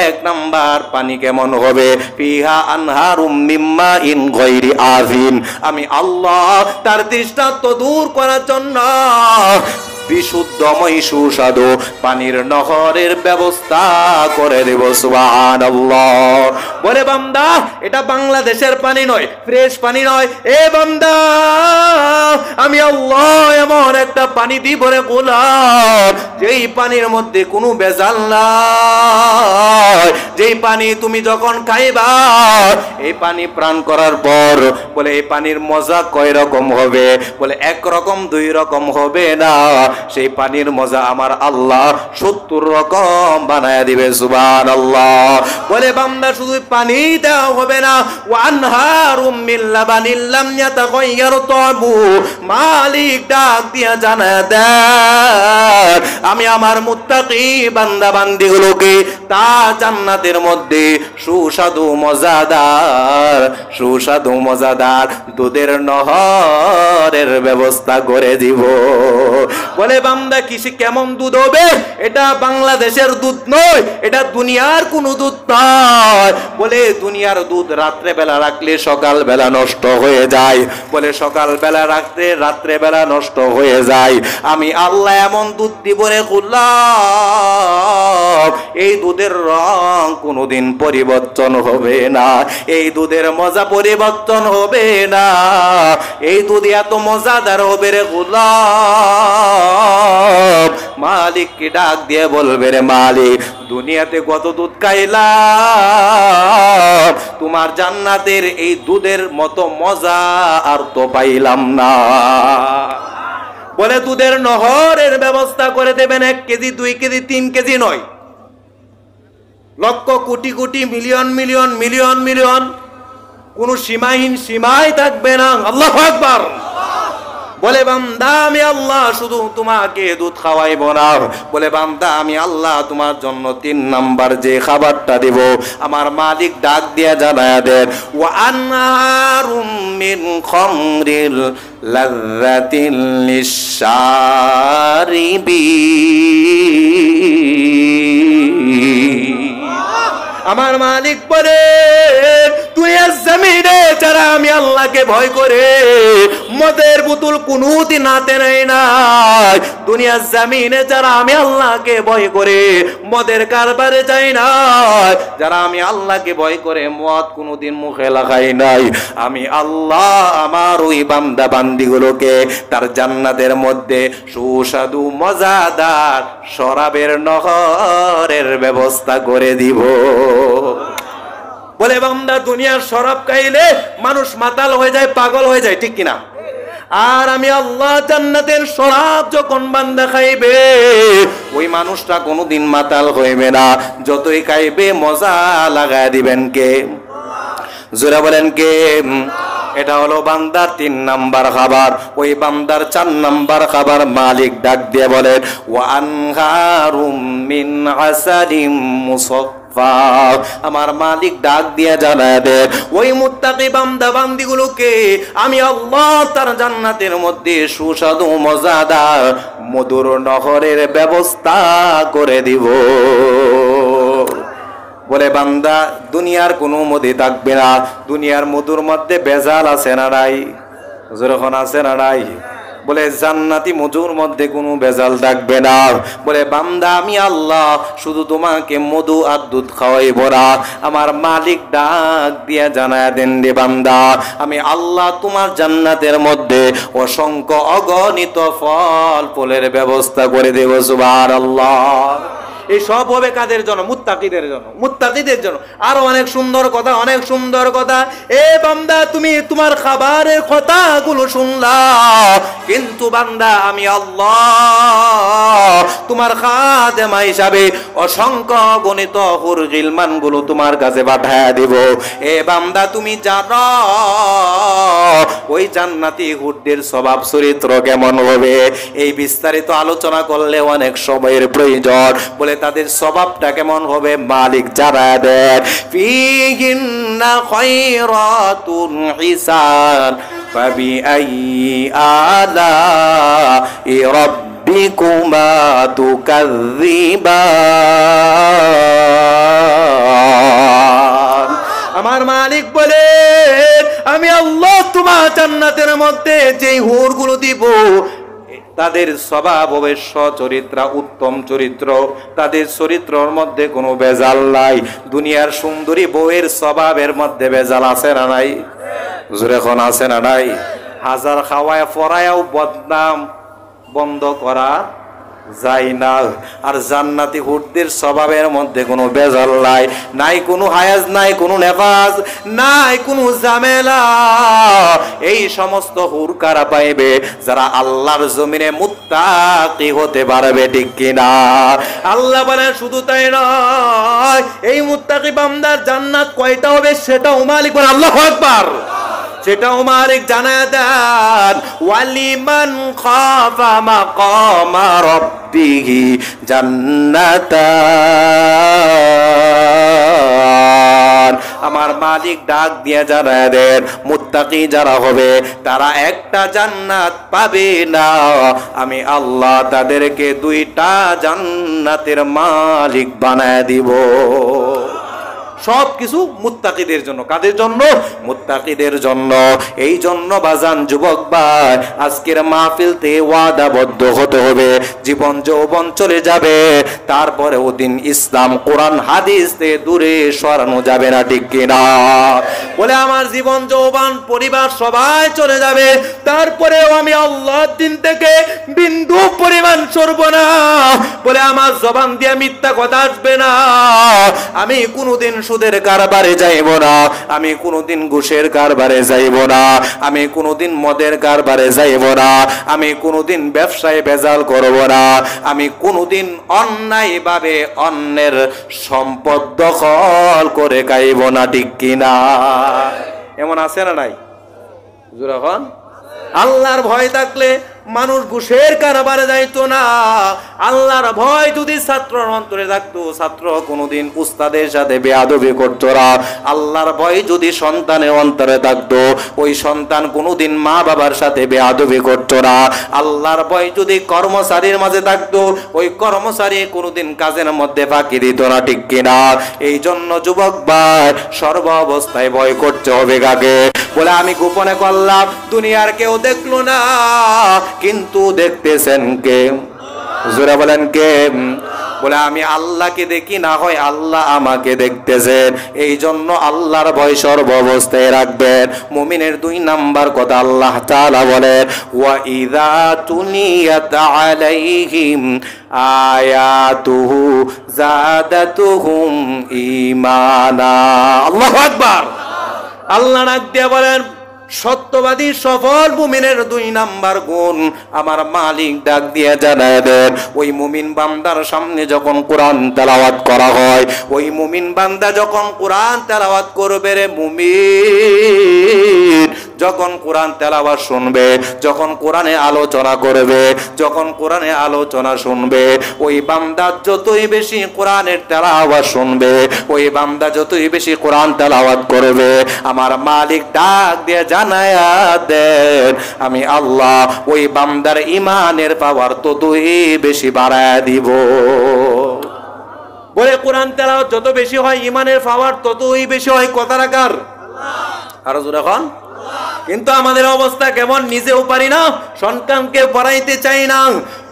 1 নাম্বার পানি কেমন হবে? ফিহা আনহারুম মিন মাইন গায়রি আযিন। আমি আল্লাহ তার তৃষ্ণা তো দূর করার জন্য বিশুদ্ধময় সুস্বাদু পানির নহরের ব্যবস্থা করে দেব। সুবহানাল্লাহ। বলে বান্দা, এটা বাংলাদেশের পানি নয়, ফ্রেশ পানি নয়। এ বান্দা, আমি আল্লাহ এমন একটা পানি দিব রে গোলাম, যেই পানির মধ্যে কোনো ভেজাল নাই, যেই পানি তুমি যখন খাইবা, এই পানি পান করার পর বলে এই পানির মজা কয় রকম হবে? বলে 1 রকম 2 রকম হবে না, সেই পানির মজা আমার আল্লাহ 70 রকম বানায় দিবে। সুবহানাল্লাহ। বলে বান্দা, শুধু পানি দেওয়া হবে না, ওয়ানহারুম মিন লাবানিল লাম ইয়াতাগায়্যার তা'মু। মালিক ডাক দিয়া জানায় দেন, আমি আমার মুত্তাকি বান্দা বান্দিগুলোকে তা জান্নাতের মধ্যে সুস্বাদু মজাদার দুধের নহরের ব্যবস্থা করে দিব। বলে বান্দা, কিসে কেমন দুধ হবে? এটা বাংলাদেশের দুধ নয়, এটা দুনিয়ার কোন দুধ নয়। বলে দুনিয়ার দুধ রাত্রে বেলা রাখলে সকাল বেলা নষ্ট হয়ে যায়, বলে সকাল বেলা রাখলে রাত্রে বেলা নষ্ট হয়ে যায়। আমি আল্লাহ এমন দুধ দিব রে গোলাম, এই দুধের রং কোনোদিন পরিবর্তন হবে না। এই দুধের মজা পরিবর্তন হবে না। এই দুধ এত মজাদার হবে রে গোলাম, মালিককে ডাক দিয়ে বলবে রে মালিক, দুনিয়াতে কত দুধ খাইলাম, তোমার জান্নাতের এই দুধের মতো মজা আর তো পাইলাম না। বলে দুধের নহরের ব্যবস্থা করে দেবেন, 1 কেজি 2 কেজি 3 কেজি নয়, lakh crore crore million million million million, কোন সীমাহীন সীমাই থাকবে না। আল্লাহু আকবার। বলে বান্দা আমি আল্লাহ শুধু তোমাকে দুধ খাওয়াইব না, বলে বান্দা আমি আল্লাহ তোমার জন্য 3 নাম্বার যে খাবারটা দিব, আমার মালিক ডাক দিয়া জানায়া দেন, ওয়া আনহারুম মিন খামরিল লাযযাতিল লিশারিবিন। আমার মালিক বলে দুনিয়ার জমিনে যারা আমি আল্লাহকে ভয় করে মদের বোতল কোনোদিন হাতে নেয় নাই, দুনিয়ার জমিনে যারা আমি আল্লাহকে ভয় করে মদের কারবারে যায় নাই, যারা আমি আল্লাহকে ভয় করে মদ কোনোদিন মুখে লাগাই নাই, আমি আল্লাহ আমার ওই বান্দা বান্দিগুলোকে তার জান্নাতের মধ্যে সুস্বাদু মজাদার শরাবের নহরের ব্যবস্থা করে দিব। বলে বান্দা দুনিয়ার শরাব খাইলে মানুষ মাতাল হয়ে যায়, পাগল হয়ে যায়, ঠিক কিনা? আর আমি আল্লাহ জান্নাতের শরাব যখন বান্দা খাইবে ওই মানুষটা কোনোদিন মাতাল হইবে না, যতই খাইবে মজা লাগায় দিবেন কে? জোরে বলেন কে? এটা হলো বান্দার 3 নাম্বার খাবার। ওই বান্দার 4 নাম্বার খাবার মালিক ডাক দিয়ে বলেন, ওয়া আনহারুম মিন আসালিম মুসাফফা। আমার মালিক ডাক দিয়ে জানায় দেন ওই মুত্তাকি বান্দা বান্দিগুলোকে আমি আল্লাহ তার জান্নাতের মধ্যে সুস্বাদু মজাদার মধুর নহরের ব্যবস্থা করে দিব। বলে বান্দা দুনিয়ার কোনো মধু থাকবে না, দুনিয়ার মধুর মধ্যে ভেজাল আছে না নাই? যখন আছে না নাই? বলে জান্নাতি মধুর মধ্যে কোনো ভেজাল থাকবে না। বলে বান্দা আমি আল্লাহ শুধু তোমাকে মধু আর দুধ খাওয়াইব না, আমার মালিক ডাক দিয়া জানায় দেন রে বান্দা আমি আল্লাহ তোমার জান্নাতের মধ্যে অসংখ্য অগণিত ফল ফুলের ব্যবস্থা করে দেব। সুবহানাল্লাহ। এই সব হবে কাদের জন্য? মুত্তাকিদের জন্য, মুত্তাকিদের জন্য। আরো অনেক সুন্দর কথা, অনেক সুন্দর কথা। এ বান্দা তুমি তোমার খাবারের কথাগুলো শুনলা, কিন্তু বান্দা আমি আল্লাহ তোমার খাদেমা হিসাবে অসংখ্য গণিত হুর গিলমান গুলো তোমার কাছে পাঠায়া দিব। এ বান্দা তুমি জানো ওই জান্নাতি হুরদের স্বভাব চরিত্র কেমন হবে? এই বিস্তারিত আলোচনা করলে অনেক সময়ের প্রয়োজন। বলে তাদের স্বভাবটা কেমন হবে মালিক জানায় দেন, ফিহিন্না খায়রাতুন হিসান ফাবিআইয়ি আলাই রাব্বিকুমা তুকাযযিবান। আমার মালিক বলে আমি আল্লাহ তোমার জান্নাতের মধ্যে যেই হুরগুলো দিব তাদের স্বভাব হবে সচরিত্রা, উত্তম চরিত্র, তাদের চরিত্রের মধ্যে কোনো ভেজাল নাই। দুনিয়ার সুন্দরী বউয়ের স্বভাবের মধ্যে ভেজাল আছে না নাই? যখন আছে না নাই? হাজার খাওয়ায় পরায়াও বদনাম বন্ধ করা যায় না। আর জান্নাতি হুরদের স্বভাবের মধ্যে কোনো ভেজাল নাই, নাই কোনো হায়াজ, নাই কোনো নেফাজ, নাই কোনো ঝামেলা। এই সমস্ত হুর কারা পাইবে? যারা আল্লাহর জমিনে মুত্তাকি হতে পারবে, ঠিক কিনা? আল্লাহ বলে শুধু তাই নয়, এই মুত্তাকি বান্দার জান্নাত কয়টা হবে সেটাও মালিক বলে। আল্লাহু আকবার। সেটাও মালিক জানায় দেন, ওয়ালিমান খাফা মাকামা রাব্বিহি জান্নাতান। আমার মালিক ডাক দিয়ে জানায় দেন মুত্তাকি যারা হবে তারা একটা জান্নাত পাবে না, আমি আল্লাহ তাদেরকে 2টা জান্নাতের মালিক বানায় দিব। সবকিছু মুত্তাকিদের জন্য। কাদের জন্য? মুত্তাকিদের জন্য। এই জন্য বাজান যুবক ভাই, আজকের মাহফিল থেকে ওয়াদাবদ্ধ হতে হবে, জীবন যৌবন চলে যাবে, তারপরে ওদিন ইসলাম কোরআন হাদিস থেকে দূরে সরানো যাবে না, ঠিক কিনা? বলে আমার জীবন যৌবন পরিবার সবাই চলে যাবে, তারপরেও আমি আল্লাহর দিন থেকে বিন্দু পরিমাণ সরব না। বলে আমার জবান দিয়ে মিথ্যা কথা আসবে না, আমি কোনোদিন সুদের কারবারে যাইব না, আমি কোনোদিন ঘুষের কারবারে যাইব না, আমি কোনোদিন মদের কারবারে যাইব না, আমি কোনোদিন ব্যবসায় ভেজাল করব না, আমি কোনোদিন অন্যায়ভাবে অন্যের সম্পদ দখল করে খাইব না, ঠিক কিনা? এমন আছে না নাই? যখন আল্লাহর ভয় থাকলে মানুষ ঘুষের কারবারে যাইতো না। আল্লাহর ভয় যদি ছাত্রের অন্তরে থাকতো, ছাত্র কোনোদিন উস্তাদের সাথে বেয়াদবি করতো না। আল্লাহর ভয় যদি সন্তানের অন্তরে থাকতো, ওই সন্তান কোনোদিন মা বাবার সাথে বেয়াদবি করতো না। আল্লাহর ভয় যদি কর্মচারীর মাঝে থাকতো, ওই কর্মচারী কোনোদিন কাজের মধ্যে ফাঁকি দিত না, ঠিক কিনা? এই জন্য যুবক ভাই, সর্ব অবস্থায় ভয় করতে হবে কাকে? বলে আমি গোপনে করলাম, দুনিয়ার কেউ দেখলো না, কিন্তু দেখতেছেন কে? জোরে বলেন কে? বলে আমি আল্লাহকে দেখি, না হয় আল্লাহ আমাকে দেখতেছেন। এই জন্য আল্লাহর ভয় সর্ব অবস্থায় রাখবেন। মুমিনের 2 নাম্বার কথা আল্লাহ তাআলা বলেন, ওয়া ইযা তুলিয়াত আলাইহিম আয়াতুহু যাদাতুহুম ঈমানা। আল্লাহু আকবার। আল্লাহ ডাক দিয়ে বলেন, সত্যবাদী সফল মুমিনের 2 নাম্বার গুণ আমার মালিক ডাক দিয়ে জানায় দেন, ওই মুমিন বান্দার সামনে যখন কোরআন তেলাওয়াত করা হয়, ওই মুমিন বান্দা যখন কোরআন তেলাওয়াত করবে, রে মুমিন যখন কোরআন তেলাওয়াত শুনবে, যখন কোরআনে আলোচনা করবে, যখন কোরআনে আলোচনা শুনবে, ওই বান্দা যতই বেশি কোরআনের তেলাওয়াত শুনবে, ওই বান্দা যতই বেশি কোরআন তেলাওয়াত করবে, আমার মালিক ডাক দিয়ে জানায়া দেন, আমি আল্লাহ ওই বান্দার ঈমানের পাওয়ার ততই বেশি বাড়ায় দিব। বলে কোরআন তেলাওয়াত যত বেশি হয়, ঈমানের পাওয়ার ততই বেশি হয়। কথা রাখার আরো জোরে এখন। কিন্তু আমাদের অবস্থা কেমন? নিজেও পারি না, সন্তানকে পড়াইতে চাই না,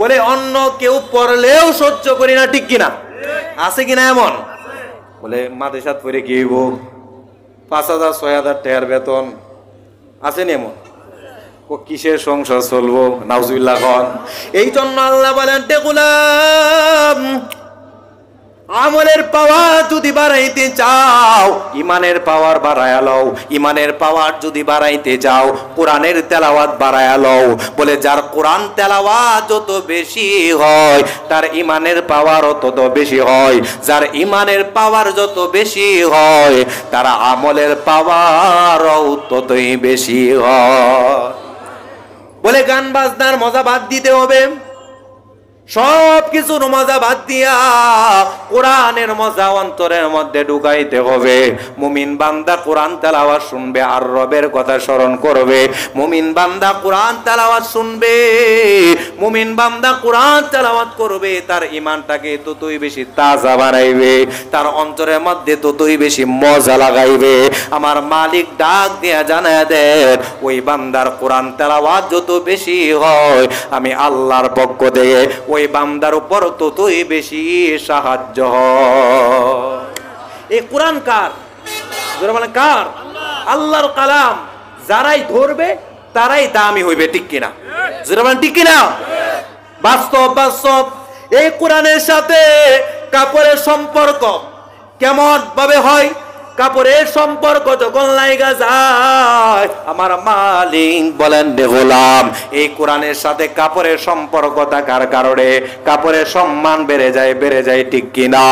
বলে অন্য কেউ পড়লেও সহ্য করি না, ঠিক কিনা? আছে কিনা এমন? বলে মাদ্রাসাত পড়ে কি হইব, 5,000 6,000 টাকার বেতন, আছেন এমন? কিসের সংসার চলবো? নাউজুবিল্লাহ খান। এই জন্য আল্লাহ বলেন, গোলাম আমলের পাওয়ার যদি বাড়াইতে চাও, ইমানের পাওয়ার বাড়ায়া লও। ইমানের পাওয়ার যদি বাড়াইতে চাও, কোরআনের তেলাওয়াত বাড়ায়া লও। বলে যার কোরআন তেলাওয়াত যত বেশি হয়, তার ইমানের পাওয়ারও তত বেশি হয়। যার ইমানের পাওয়ার যত বেশি হয়, তার আমলের পাওয়ারও ততই বেশি হয়। বলে গান বাজনার মজা বাদ দিতে হবে, সব কিছুর মজা বাদ দিয়া কোরআনের মজা অন্তরের মধ্যে ঢুকাইতে হবে। মুমিন বান্দা কোরআন তেলাওয়াত শুনবে আর রবের কথা স্মরণ করবে। মুমিন বান্দা কোরআন তেলাওয়াত শুনবে, মুমিন বান্দা কোরআন তেলাওয়াত করবে, তার ঈমানটাকে ততই বেশি তাজা বানাইবে, তার অন্তরের মধ্যে ততই বেশি মজা লাগাইবে। আমার মালিক ডাক দিয়া জানায় দেন, ওই বান্দার কোরআন তেলাওয়াত যত বেশি হয়, আমি আল্লাহর পক্ষ থেকে ওই বান্দার উপর ততই বেশি সাহায্য হয়। এই কোরআন কার? যারা বলেন কার? আল্লাহর কালাম। যারাই ধরবে তারাই দামি হইবে, ঠিক কিনা? যারা বলেন ঠিক কিনা? বাস্তব বাস্তব। এই কোরআনের সাথে কাপড়ের সম্পর্ক কেমন ভাবে হয়? কাপড়ের সম্পর্ক যখন লাইগা যায়, আমার মালিক বলেন, রে গোলাম, এই কোরআনের সাথে কাপড়ের সম্পর্ক থাকার কারণে কাপড়ের সম্মান বেড়ে যায়, ঠিক কিনা?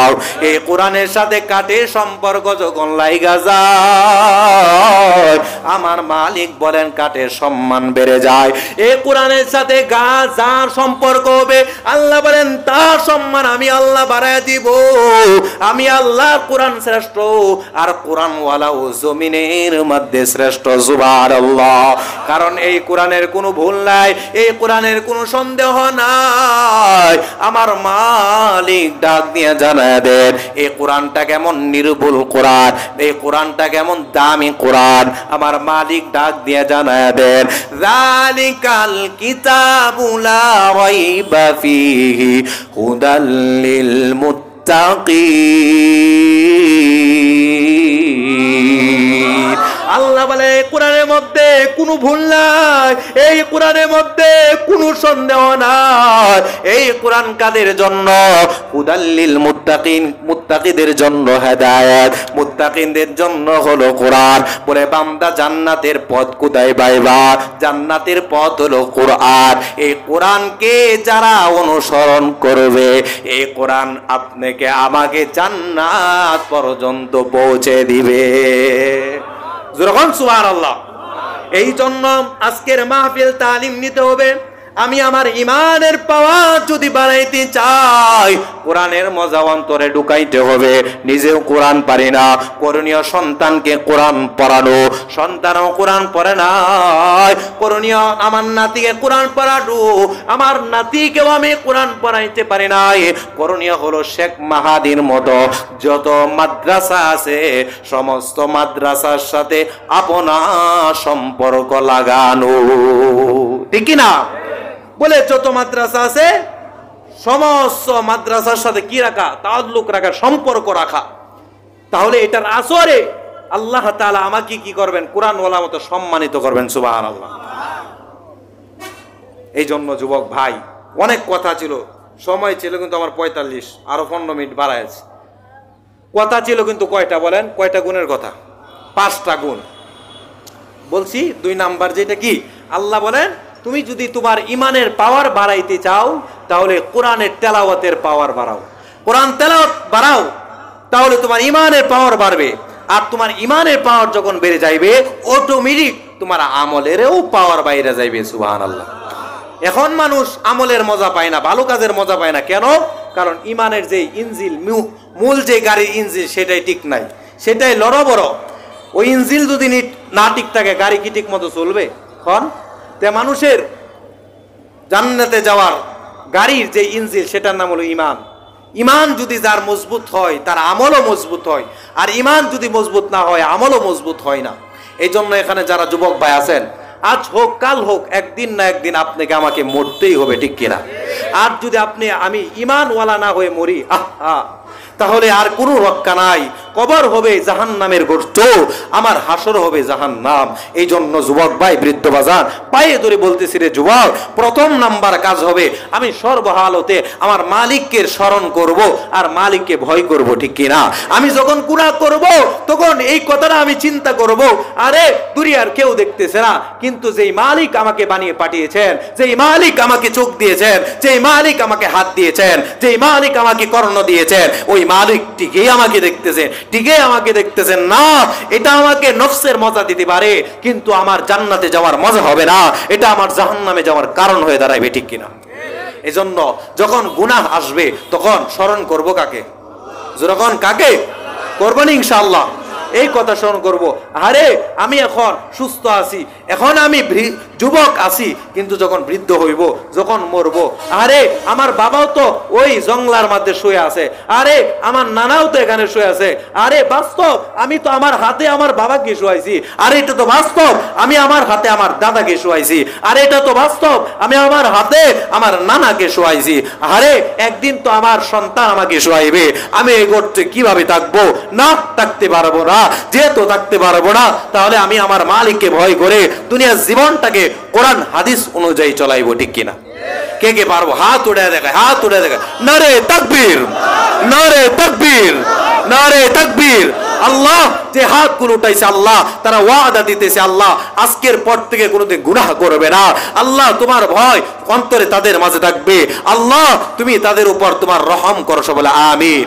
এই কোরআনের সাথে কাঠের সম্পর্ক যখন লাইগা যায়, আমার মালিক বলেন কাঠের সম্মান বেড়ে যায়। এই কোরআনের সাথে গাছ যার সম্পর্ক হবে, আল্লাহ বলেন তার সম্মান আমি আল্লাহ বাড়ায় দিব। আমি আল্লাহ কোরআন শ্রেষ্ঠ, আর কোরআনওয়ালাও জমিনের মধ্যে শ্রেষ্ঠ। সুবহানাল্লাহ। কারণ এই কোরআনের কোনো ভুল নাই, এই কোরআনের কোনো সন্দেহ নাই। আমার মালিক ডাক দিয়ে জানায় দেন এই কোরআনটা কেমন নির্ভুল কোরআন, এই কোরআনটা কেমন দামি কোরআন। আমার মালিক ডাক দিয়ে জানায় দেন যালিকাল কিতাবু লা রাইবা ফীহি হুদাল লিল মুত্তাকিন। আল্লাহ বলে কোরআনের মধ্যে কোনো ভুল নাই, এই কোরআনের মধ্যে কোনো সন্দেহ নাই। এই কোরআন কাদের জন্য? হুদাল্লিল মুত্তাকিন, মুত্তাকিদের জন্য হেদায়েত, মুত্তাকিনদের জন্য হলো কোরআন। বলে বান্দা জান্নাতের পথ কোথায় পাইবা? জান্নাতের পথ হলো কোরআন। এই কোরআনকে যারা অনুসরণ করবে, এই কোরআন আপনাকে আমাকে জান্নাত পর্যন্ত পৌঁছে দিবে। যখন সুবহানাল্লাহ। এই জন্য আজকের মাহফিল তালিম নিতে হবে। আমি আমার ইমানের পাওয়ার যদি বাড়াইতে চাই, কোরআনের মজা অন্তরে ঢুকাইতে হবে। নিজেও কোরআন পারি না, করণীয় সন্তানকে কোরআন পড়ানো। সন্তানও কোরআন পড়ে না, করণীয় আমার নাতিকে কোরআন পড়ানো। আমার নাতিকেও আমি কোরআন পড়াইতে পারি নাই। করণীয় হলো শেখ মাহাদির মতো যত মাদ্রাসা আছে, সমস্ত মাদ্রাসার সাথে আপনার সম্পর্ক লাগানো। ঠিক না? বলে যত মাদ্রাসা আছে সমস্ত মাদ্রাসার সাথে কি রাখা? তাআল্লুক রাখা, সম্পর্ক রাখা। তাহলে এটার আসরে আল্লাহ তাআলা আমাকে কি করবেন? কোরআনওয়ালা মতো সম্মানিত করবেন। সুবহানাল্লাহ। এই জন্য যুবক ভাই, অনেক কথা ছিল, সময় ছিল কিন্তু আমার 45, আরো 15 মিনিট বাড়াইছে। কথা ছিল কিন্তু কয়টা বলেন? কয়টা গুণের কথা? 5টা গুণ বলছি। 2 নাম্বার যেটা কি? আল্লাহ বলেন তুমি যদি তোমার ইমানের পাওয়ার বাড়াইতে চাও, তাহলে কোরআনের তেলাওয়াতের পাওয়ার বাড়াও। কোরআন তেলাওয়াত বাড়াও, তাহলে তোমার ইমানের পাওয়ার বাড়বে। আর তোমার ইমানের পাওয়ার যখন বেড়ে যাইবে, অটোমেটিক তোমার আমলেরও পাওয়ার বাইরে যাইবে। সুবহানাল্লাহ। এখন মানুষ আমলের মজা পায় না, ভালো কাজের মজা পায় না। কেন? কারণ ইমানের যে ইঞ্জিল, মূল যে গাড়ির ইঞ্জিল, সেটাই ঠিক নাই, সেটাই লড়বড়। ওই ইঞ্জিল যদি না ঠিক থাকে, গাড়ি কি ঠিক মতো চলবে? এখন মানুষের জান্নাতে যাওয়ার গাড়ির যে ইঞ্জিল, সেটার নাম হলো ইমান। ইমান যদি যার মজবুত হয়, তার আমলও মজবুত হয়। আর ইমান যদি মজবুত না হয়, আমলও মজবুত হয় না। এই জন্য এখানে যারা যুবক ভাই আছেন, আজ হোক কাল হোক, একদিন না একদিন আপনাকে আমাকে মরতেই হবে। ঠিক কিনা? আর যদি আমি ইমানওয়ালা না হয়ে মরি, তাহলে আর কোনো রক্ষা নাই। কবর হবে জাহান্নামের গর্ত, আমার হাসর হবে জাহান্নাম। এই জন্য যুবক ভাই, বৃদ্ধ বাজার, পায়ে ধরে বলতেছি রে যুবক, প্রথম নাম্বার কাজ হবে আমি সর্বহালতে আমার মালিককে স্মরণ করব আর মালিককে ভয় করব। ঠিক কিনা? আমি যখন গুনাহ করব, তখন এই কথাটা আমি চিন্তা করব, আরে দুনিয়ার কেউ দেখতেছে না, কিন্তু যেই মালিক আমাকে বানিয়ে পাঠিয়েছেন, যেই মালিক আমাকে চোখ দিয়েছেন, যেই মালিক আমাকে হাত দিয়েছেন, যেই মালিক আমাকে কর্ণ দিয়েছেন, ওই মালিক ঠিকই আমাকে দেখতেছেন, ঠিকই আমাকে দেখতেছেন না। এটা আমাকে নফসের মজা দিতে পারে, কিন্তু আমার জান্নাতে যাওয়ার মজা হবে না, এটা আমার জাহান্নামে যাওয়ার কারণ হয়ে দাঁড়াবে। ঠিক কিনা? এজন্য যখন গুনাহ আসবে, তখন স্মরণ করব কাকে? যখন কাকে করব না ইনশাআল্লাহ, এই কথা স্মরণ করব। আরে আমি এখন সুস্থ আছি, এখন আমি যুবক আছি, কিন্তু যখন বৃদ্ধ হইব, যখন মরব, আরে আমার বাবাও তো ওই জঙ্গলার মধ্যে শুয়ে আছে, আরে আমার নানাও তো এখানে শুয়ে আছে, আরে বাস্তব আমি তো আমার হাতে আমার বাবাকে শুয়াইছি, আরে এটা তো বাস্তব আমি আমার হাতে আমার দাদাকে শুয়াইছি, আরে এটা তো বাস্তব আমি আমার হাতে আমার নানাকে শুয়াইছি, আরে একদিন তো আমার সন্তান আমাকে শুয়াইবে, আমি এই করতে কিভাবে থাকবো? না, থাকতে পারবো না। যেহেতু থাকতে পারবো না, তাহলে আমি আমার মালিককে ভয় করে দুনিয়ার জীবনটাকে কোরআন হাদিস অনুযায়ী চলাইবো। ঠিক কিনা? কে কে পারবো? হাত উঠে দেখায়, হাত উঠে দেখায়। নারে তাকবীর, নারে তাকবীর, নারে তাকবীর। আল্লাহ যে হাতগুলো উঠাইছে, আল্লাহ তারা ওয়াদা দিতেছে, আল্লাহ আজকের পর থেকে কোনোদিন গুনাহ করবে না। আল্লাহ তোমার ভয় অন্তরে তাদের মাঝে থাকবে। আল্লাহ তুমি তাদের উপর তোমার রহম করো, বলে আমিন।